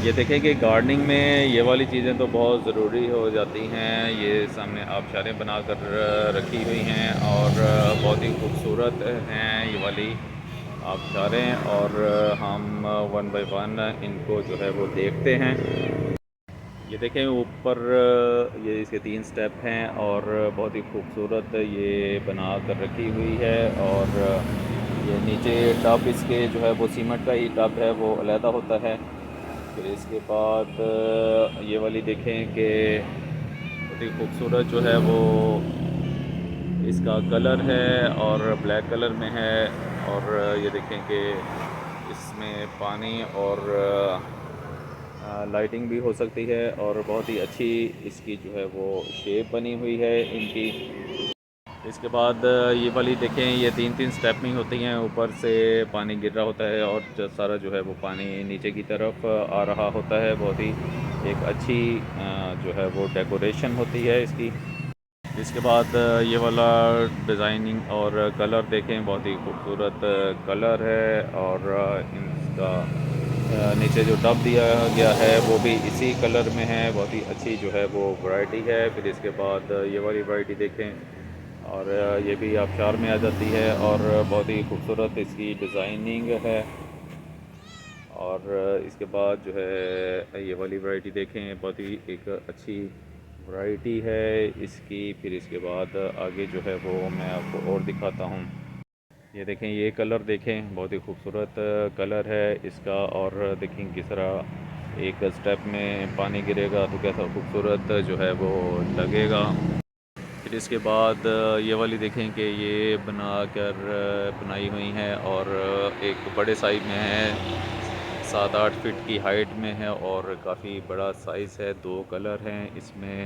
ये देखें कि गार्डनिंग में ये वाली चीज़ें तो बहुत ज़रूरी हो जाती हैं। ये सामने आबशारें बना कर रखी हुई हैं और बहुत ही खूबसूरत हैं ये वाली आबशारें। और हम वन बाय वन इनको जो है वो देखते हैं। ये देखें ऊपर ये इसके 3 स्टेप हैं और बहुत ही खूबसूरत ये बना कर रखी हुई है। और ये नीचे टब इसके जो है वो सीमेंट का ही टब है, वो अलहदा होता है। फिर इसके बाद ये वाली देखें कि बहुत ही खूबसूरत जो है वो इसका कलर है और ब्लैक कलर में है। और ये देखें कि इसमें पानी और लाइटिंग भी हो सकती है और बहुत ही अच्छी इसकी जो है वो शेप बनी हुई है इनकी। इसके बाद ये वाली देखें, ये 3 स्टेप में होती हैं। ऊपर से पानी गिर रहा होता है और जो सारा जो है वो पानी नीचे की तरफ आ रहा होता है। बहुत ही एक अच्छी जो है वो डेकोरेशन होती है इसकी। इसके बाद ये वाला डिज़ाइनिंग और कलर देखें, बहुत ही खूबसूरत कलर है। और इसका नीचे जो टब दिया गया है वो भी इसी कलर में है। बहुत ही अच्छी जो है वो वैरायटी है। फिर इसके बाद ये वाली वैरायटी देखें और ये भी आबशार में आ जाती है और बहुत ही खूबसूरत इसकी डिज़ाइनिंग है। और इसके बाद जो है ये वाली वैरायटी देखें, बहुत ही एक अच्छी वैरायटी है इसकी। फिर इसके बाद आगे जो है वो मैं आपको और दिखाता हूँ। ये देखें, ये कलर देखें, बहुत ही खूबसूरत कलर है इसका। और देखें किस तरह एक स्टेप में पानी गिरेगा तो कैसा खूबसूरत जो है वो लगेगा। फिर इसके बाद ये वाली देखें कि ये बना कर बनाई हुई है और एक बड़े साइज़ में है, 7-8 फीट की हाइट में है और काफ़ी बड़ा साइज़ है। 2 कलर हैं इसमें।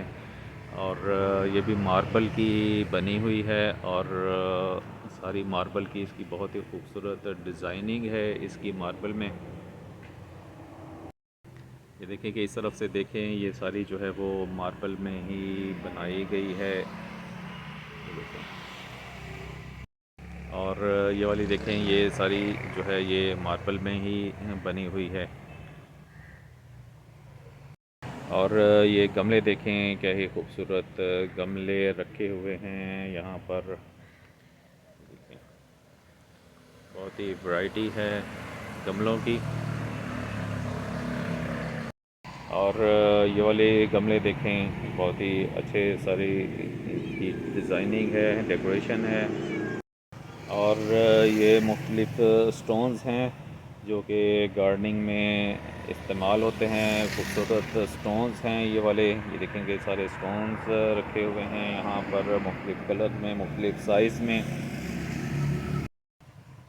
और ये भी मार्बल की बनी हुई है और सारी मार्बल की इसकी बहुत ही खूबसूरत डिज़ाइनिंग है इसकी मार्बल में। ये देखें कि इस तरफ से देखें, ये सारी जो है वो मार्बल में ही बनाई गई है। ये देखें। और ये वाली देखें, ये सारी जो है ये मार्बल में ही बनी हुई है। और ये गमले देखें, क्या ही खूबसूरत गमले रखे हुए हैं यहाँ पर। देखें, बहुत ही वैरायटी है गमलों की। और ये वाले गमले देखें, बहुत ही अच्छे सारी की डिज़ाइनिंग है, डेकोरेशन है। और ये मुख्तलिफ़ स्टोन्स हैं जो कि गार्डनिंग में इस्तेमाल होते हैं। खूबसूरत स्टोन्स हैं ये वाले। ये देखेंगे सारे स्टोन्स रखे हुए हैं यहाँ पर मुख्तलिफ़ कलर में, मुख्तलिफ़ साइज़ में।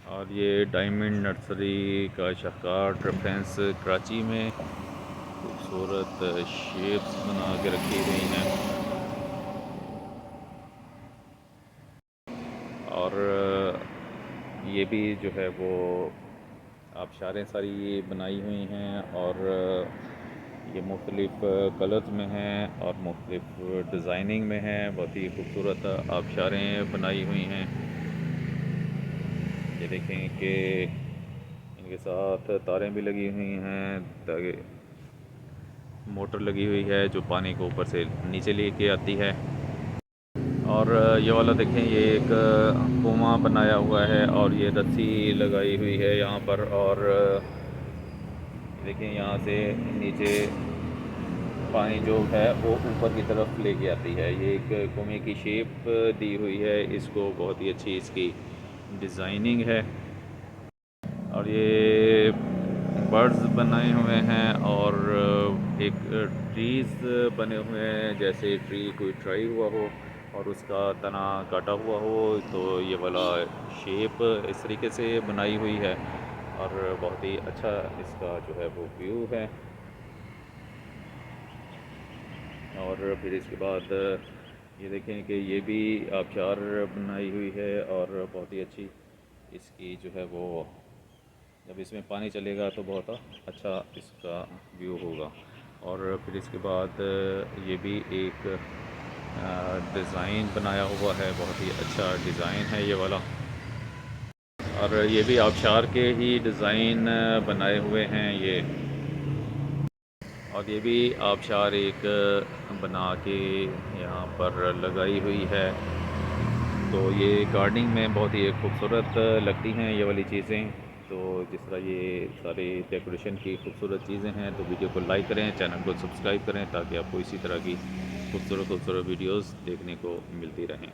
और ये डायमंड नर्सरी का शाहकार रेफरेंस कराची में खूबसूरत शेप्स बना के रखी गई हैं। और ये भी जो है वो आबशारें सारी ये बनाई हुई हैं और ये मुख्तलिफ़ कलर्स में हैं और मुख्तलिफ़ डिज़ाइनिंग में हैं। बहुत ही खूबसूरत आबशारें बनाई हुई हैं। ये देखें कि इनके साथ तारें भी लगी हुई हैं ताकि मोटर लगी हुई है जो पानी को ऊपर से नीचे लेके आती है। और ये वाला देखें, ये एक कुआं बनाया हुआ है और ये रस्सी लगाई हुई है यहाँ पर। और देखें यहाँ से नीचे पानी जो है वो ऊपर की तरफ लेके आती है। ये एक कुएं की शेप दी हुई है इसको, बहुत ही अच्छी इसकी डिज़ाइनिंग है। और ये बर्ड्स बनाए हुए हैं और एक ट्रीज़ बने हुए हैं, जैसे ट्री कोई ट्राई हुआ हो और उसका तना काटा हुआ हो, तो ये वाला शेप इस तरीके से बनाई हुई है। और बहुत ही अच्छा इसका जो है वो व्यू है। और फिर इसके बाद ये देखें कि ये भी आबशार बनाई हुई है और बहुत ही अच्छी इसकी जो है वो, जब इसमें पानी चलेगा तो बहुत अच्छा इसका व्यू होगा। और फिर इसके बाद ये भी एक डिज़ाइन बनाया हुआ है, बहुत ही अच्छा डिज़ाइन है ये वाला। और ये भी आबशार के ही डिज़ाइन बनाए हुए हैं ये। और ये भी आबशार एक बना के यहाँ पर लगाई हुई है। तो ये गार्डनिंग में बहुत ही खूबसूरत लगती हैं ये वाली चीज़ें। तो जिस तरह ये सारी डेकोरेशन की खूबसूरत चीज़ें हैं, तो वीडियो को लाइक करें, चैनल को सब्सक्राइब करें ताकि आपको इसी तरह की खूबसूरत वीडियोस देखने को मिलती रहें।